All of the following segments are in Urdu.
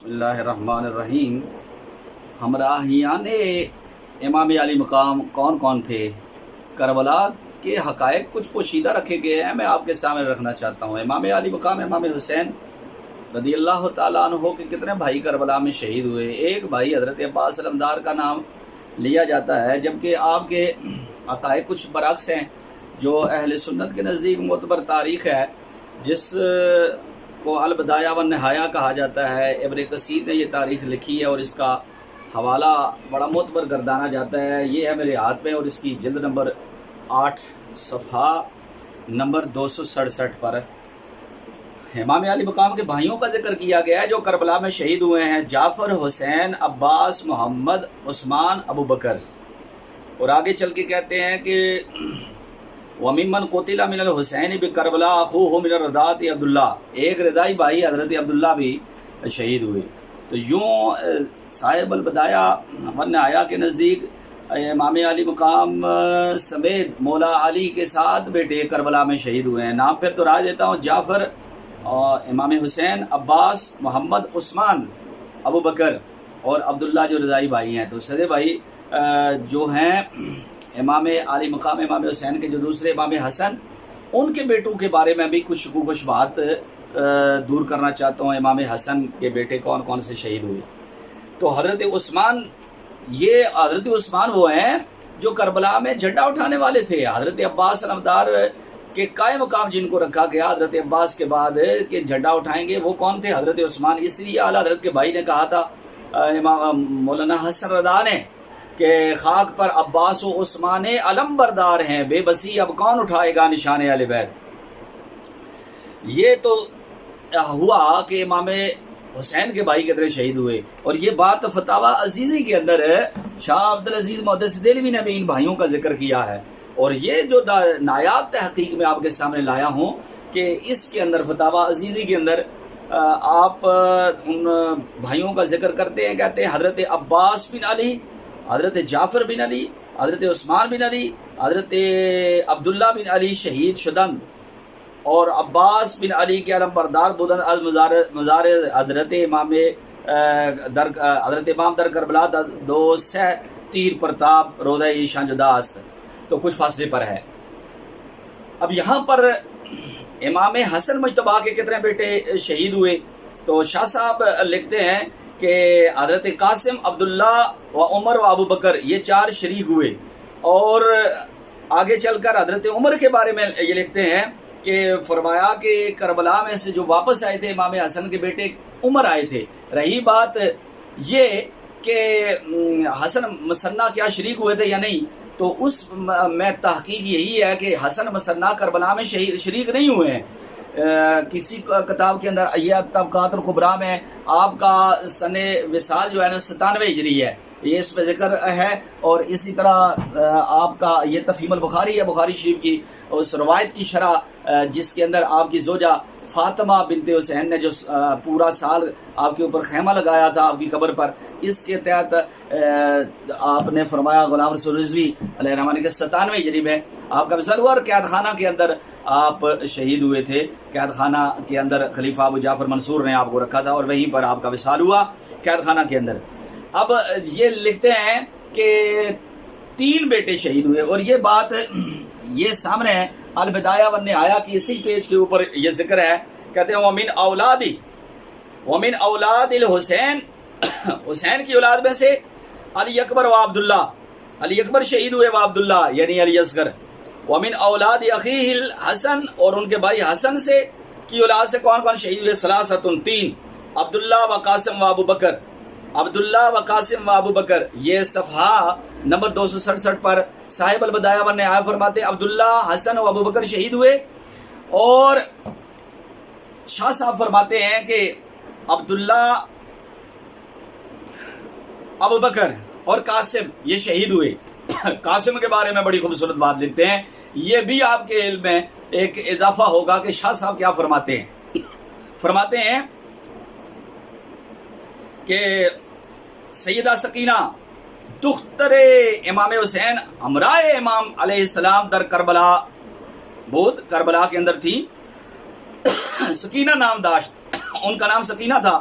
بسم اللہ الرحمن الرحیم۔ ہمراہیان امام علی مقام کون کون تھے؟ کربلا کے حقائق کچھ پوشیدہ رکھے گئے ہیں، میں آپ کے سامنے رکھنا چاہتا ہوں۔ امام علی مقام امام حسین رضی اللہ تعالیٰ عنہ کے کتنے بھائی کربلا میں شہید ہوئے؟ ایک بھائی حضرت عباس علمدار کا نام لیا جاتا ہے، جبکہ آپ کے حقائق کچھ برعکس ہیں جو اہل سنت کے نزدیک معتبر تاریخ ہے، جس کو البدایہ والنہایہ کہا جاتا ہے۔ ابن کثیر نے یہ تاریخ لکھی ہے اور اس کا حوالہ بڑا معتبر گردانا جاتا ہے۔ یہ ہے میرے ہاتھ میں اور اس کی جلد نمبر 8 صفحہ نمبر 267 پر امام علی مقام کے بھائیوں کا ذکر کیا گیا ہے جو کربلا میں شہید ہوئے ہیں: جعفر، حسین، عباس، محمد، عثمان، ابو بکر۔ اور آگے چل کے کہتے ہیں کہ وَمِمَّنْ قُتِلَ مِنَ الْحُسَيْنِ بِكَرْبَلَا أَخُوهُ مِنَ الرَّضَاعَةِ عبداللہ، ایک رضائی بھائی حضرت عبداللہ بھی شہید ہوئے۔ تو یوں صاحب البدایہ والنہایہ کے نزدیک امام علی مقام سمیت مولا علی کے 7 بیٹے کربلا میں شہید ہوئے ہیں۔ نام پھر دہرا دیتا ہوں: جعفر، امام حسین، عباس، محمد، عثمان، ابو بکر اور عبداللہ جو رضائی بھائی ہیں۔ تو سگے بھائی جو ہیں امام علی مقام امام حسین کے جو دوسرے امام حسن، ان کے بیٹوں کے بارے میں بھی کچھ شکوک و شبہات دور کرنا چاہتا ہوں۔ امام حسن کے بیٹے کون کون سے شہید ہوئے؟ تو حضرت عثمان، یہ حضرت عثمان وہ ہیں جو کربلا میں جھنڈا اٹھانے والے تھے۔ حضرت عباس علمدار کے قائم مقام جن کو رکھا گیا حضرت عباس کے بعد کہ جھنڈا اٹھائیں گے، وہ کون تھے؟ حضرت عثمان۔ اس لیے اعلیٰ حضرت کے بھائی نے کہا تھا مولانا حسن رضا نے کہ خاک پر عباس و عثمان علم بردار ہیں، بے بسی اب کون اٹھائے گا نشان اہل بیت۔ یہ تو ہوا کہ امام حسین کے بھائی کتنے شہید ہوئے، اور یہ بات فتاوی عزیزی کے اندر شاہ عبدالعزیز محدث دہلوی نے بھی ان بھائیوں کا ذکر کیا ہے، اور یہ جو نایاب تحقیق میں آپ کے سامنے لایا ہوں کہ اس کے اندر فتاوی عزیزی کے اندر آپ ان بھائیوں کا ذکر کرتے ہیں، کہتے ہیں حضرت عباس بن علی، حضرت جعفر بن علی، حضرت عثمان بن علی، حضرت عبداللہ بن علی شہید شدند، اور عباس بن علی کے علم بردار بودند از مزار حضرت امام در کربلا دو سہ تیر پرتاب روضہ ایشان جداست۔ تو کچھ فاصلے پر ہے۔ اب یہاں پر امام حسن مجتبیٰ کے کتنے بیٹے شہید ہوئے؟ تو شاہ صاحب لکھتے ہیں کہ حضرت قاسم، عبداللہ و عمر و ابو بکر، یہ 4 شریک ہوئے۔ اور آگے چل کر حضرت عمر کے بارے میں یہ لکھتے ہیں کہ فرمایا کہ کربلا میں سے جو واپس آئے تھے امام حسن کے بیٹے عمر آئے تھے۔ رہی بات یہ کہ حسن مثنیٰ کیا شریک ہوئے تھے یا نہیں، تو اس میں تحقیق یہی ہے کہ حسن مثنیٰ کربلا میں شریک نہیں ہوئے ہیں۔ کسی کتاب کے اندر یہ طبقات الکبریٰ میں آپ کا سن وصال جو ہے نا 97 ہجری ہے، یہ اس پہ ذکر ہے۔ اور اسی طرح آپ کا یہ تفہیم البخاری ہے، بخاری شریف کی اس روایت کی شرح جس کے اندر آپ کی زوجہ فاطمہ بنت حسین نے جو پورا سال آپ کے اوپر خیمہ لگایا تھا آپ کی قبر پر، اس کے تحت آپ نے فرمایا غلام رسول رضوی علیہ الرحمٰن کے 97 ہجری میں آپ کا وصال ہوا، اور قید خانہ کے اندر آپ شہید ہوئے تھے۔ قید خانہ کے اندر خلیفہ ابو جعفر منصور نے آپ کو رکھا تھا اور وہیں پر آپ کا وصال ہوا قید خانہ کے اندر۔ اب یہ لکھتے ہیں کہ 3 بیٹے شہید ہوئے، اور یہ بات یہ سامنے ہے البدایہ والنہایہ کی اسی پیج کے اوپر یہ ذکر ہے۔ کہتے ہیں ومن اولاد الحسین، حسین کی اولاد میں سے علی اکبر و عبداللہ، علی اکبر شہید ہوئے و عبداللہ یعنی علی اصغر۔ ومن اولاد اخیہ الحسن، اور ان کے بھائی حسن سے کی اولاد سے کون کون شہید ہوئے؟ ثلاثۃ، 3، عبداللہ و قاسم و ابو بکر، عبداللہ و قاسم و ابو بکر۔ یہ صفحہ نمبر 267 پر صاحب البدایہ والنہایہ فرماتے ہیں عبداللہ، حسن و ابو بکر شہید ہوئے، اور شاہ صاحب فرماتے ہیں کہ عبداللہ، ابو بکر اور قاسم یہ شہید ہوئے۔ قاسم کے بارے میں بڑی خوبصورت بات لکھتے ہیں، یہ بھی آپ کے علم میں ایک اضافہ ہوگا کہ شاہ صاحب کیا فرماتے ہیں۔ فرماتے ہیں کہ سیدہ سکینہ دختر امام حسین ہمراہ امام علیہ السلام در کربلا بود، کربلا کے اندر تھی، سکینہ نام داشت، ان کا نام سکینہ تھا۔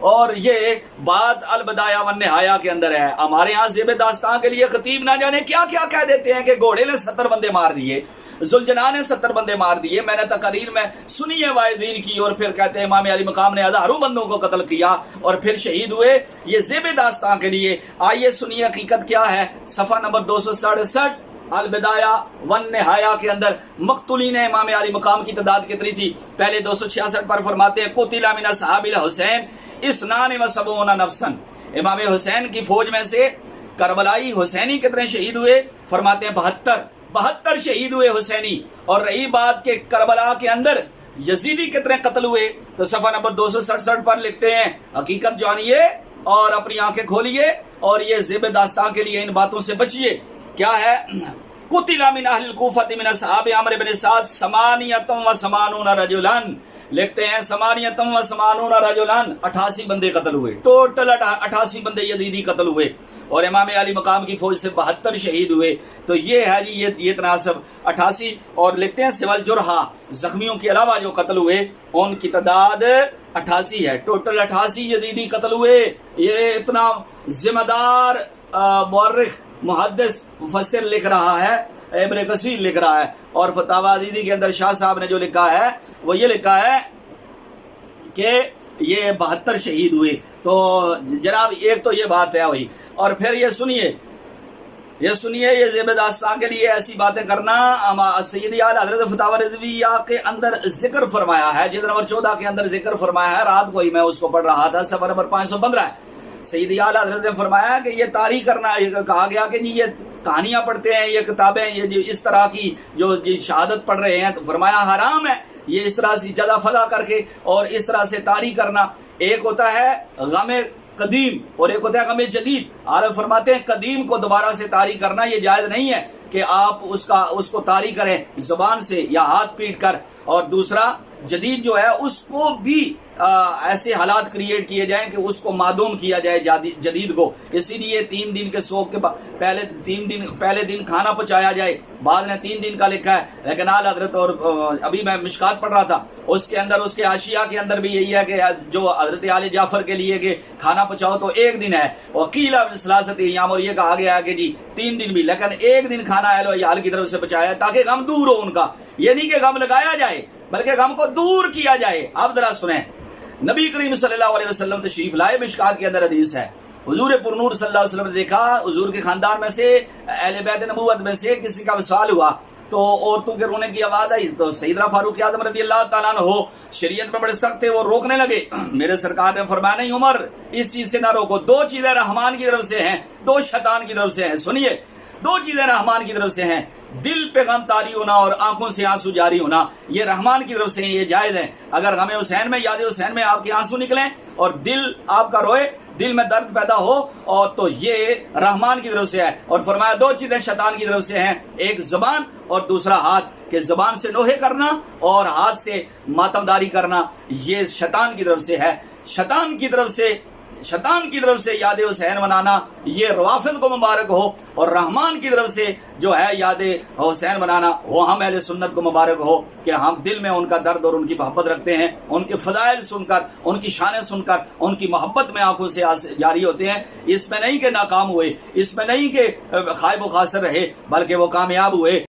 اور یہ بات البدایہ والنہایہ کے اندر ہے. ہمارے ہاں زیب داستان کے لیے خطیب نہ جانے کیا کیا کہہ دیتے ہیں کہ گھوڑے نے 70 بندے مار دیے, ذوالجناح نے 70 بندے مار دیے. میں نے تقاریر میں سنی ہے واعظین کی, اور پھر کہتے ہیں امام علی مقام نے ہزاروں بندوں کو قتل کیا اور پھر شہید ہوئے. یہ زیب داستان کے لیے. آئیے سنیے حقیقت کیا ہے. صفحہ نمبر 267 البدایہ والنہایہ کے اندر مقتولین امام علی مقام کی تعداد کتنی تھی. پہلے 266 پر فرماتے ہیں قتل من اصحاب الحسین 72 نفسا. امام حسین کی فوج میں سے کربلائی حسینی کتنے شہید ہوئے؟ فرماتے ہیں 72 شہید ہوئے حسینی. اور رہی بات کہ کربلا کے اندر یزیدی کتنے قتل ہوئے, تو صفحہ نمبر 267 پر لکھتے ہیں حقیقت جانیے اور اپنی آنکھیں کھولیے اور یہ زیب داستان کے لیے ان باتوں سے بچیے. کیا ہے؟ قتل من اہل الکوفۃ من اصحاب عمرو بن سعد 88 رجلا. لکھتے ہیں 88 رجلا, 88 بندے قتل ہوئے. ٹوٹل 88 بندے یزیدی قتل ہوئے اور امام علی مقام کی فوج سے 72 شہید ہوئے. تو یہ ہے جی یہ تناسب 88. اور لکھتے ہیں سول جرحا, زخمیوں کے علاوہ جو قتل ہوئے ان کی تعداد 88 ہے. ٹوٹل 88 یزیدی قتل ہوئے. یہ اتنا ذمہ دار مورخ محدث مفسر لکھ رہا ہے, ابن کثیر لکھ رہا ہے. اور فتاوی عزیزی کے اندر شاہ صاحب نے جو لکھا ہے وہ یہ لکھا ہے کہ یہ 72 شہید ہوئے. تو جناب ایک تو یہ بات ہے وہی. اور پھر یہ سنیے یہ زیب داستان کے لیے ایسی باتیں کرنا. سیدی اعلی حضرت فتاوی رضویہ کے اندر ذکر فرمایا ہے, جلد نمبر 14 کے اندر ذکر فرمایا ہے. رات کو ہی میں اس کو پڑھ رہا تھا, صفحہ نمبر 515 ہے. سیدی اعلی حضرت نے فرمایا کہ یہ تاریخ کرنا, کہا گیا کہ یہ کہانیاں پڑھتے ہیں, یہ کتابیں, یہ جو اس طرح کی جو شہادت پڑھ رہے ہیں, تو فرمایا حرام ہے یہ اس طرح سے جدا فضا کر کے اور اس طرح سے تاریخ کرنا. ایک ہوتا ہے غم قدیم اور ایک ہوتا ہے غم جدید. عارف فرماتے ہیں قدیم کو دوبارہ سے تاریخ کرنا یہ جائز نہیں ہے کہ آپ اس کو تاریخ کریں زبان سے یا ہاتھ پیٹ کر, اور دوسرا جدید جو ہے اس کو بھی ایسے حالات کریٹ کیے جائیں کہ اس کو معدوم کیا جائے جدید کو. اسی لیے 3 دن کے سوگ کے پہلے دن کھانا پچایا جائے, بعد نے 3 دن کا لکھا ہے. لیکن اعلی حضرت, اور ابھی میں مشکات پڑھ رہا تھا اس کے اندر, اس کے حاشیہ کے اندر بھی یہی ہے کہ جو حضرت آل جعفر کے لیے کہ کھانا پچاؤ تو 1 دن ہے. وقیل ثلاثۃ ایام, اور یہ کہا گیا ہے کہ جی 3 دن بھی, لیکن 1 دن کھانا اہل ویال کی طرف سے پچایا تاکہ غم دور ہو ان کا. یہ نہیں کہ غم لگایا جائے بلکہ غم کو دور کیا جائے. آپ ذرا سنیں, نبی کریم صلی اللہ علیہ وسلم تشریف لائے. مشکات کے اندر حدیث ہے, حضور پرنور صلی اللہ علیہ وسلم نے دیکھا حضور کے خاندان میں سے اہل بیت نبوت میں سے کسی کا وصال ہوا تو عورتوں کے رونے کی آواز آئی. تو سیدنا فاروق اعظم رضی اللہ تعالیٰ عنہ شریعت میں بڑے سخت تھے, وہ روکنے لگے. میرے سرکار نے فرمایا نہیں عمر, اس چیز سے نہ روکو. 2 چیزیں رحمان کی طرف سے ہیں, 2 شیطان کی طرف سے ہیں. سنیے, 2 چیزیں رحمان کی طرف سے ہیں, دل پہ غم طاری ہونا اور آنکھوں سے آنسو جاری ہونا. یہ رحمان کی طرف سے ہیں, یہ جائز ہیں. اگر غم حسین میں, یاد حسین میں آپ کے آنسو نکلیں اور دل آپ کا روئے, دل میں درد پیدا ہو, اور تو یہ رحمان کی طرف سے ہے. اور فرمایا 2 چیزیں شیطان کی طرف سے ہیں, ایک زبان اور دوسرا ہاتھ, کہ زبان سے نوحے کرنا اور ہاتھ سے ماتمداری کرنا, یہ شیطان کی طرف سے ہے. شیطان کی طرف سے یاد حسین منانا یہ روافض کو مبارک ہو, اور رحمان کی طرف سے جو ہے یاد حسین منانا وہ ہم اہل سنت کو مبارک ہو کہ ہم دل میں ان کا درد اور ان کی محبت رکھتے ہیں. ان کے فضائل سن کر, ان کی شانیں سن کر, ان کی محبت میں آنکھوں سے جاری ہوتے ہیں. اس میں نہیں کہ ناکام ہوئے, اس میں نہیں کہ خائب و خاسر رہے, بلکہ وہ کامیاب ہوئے.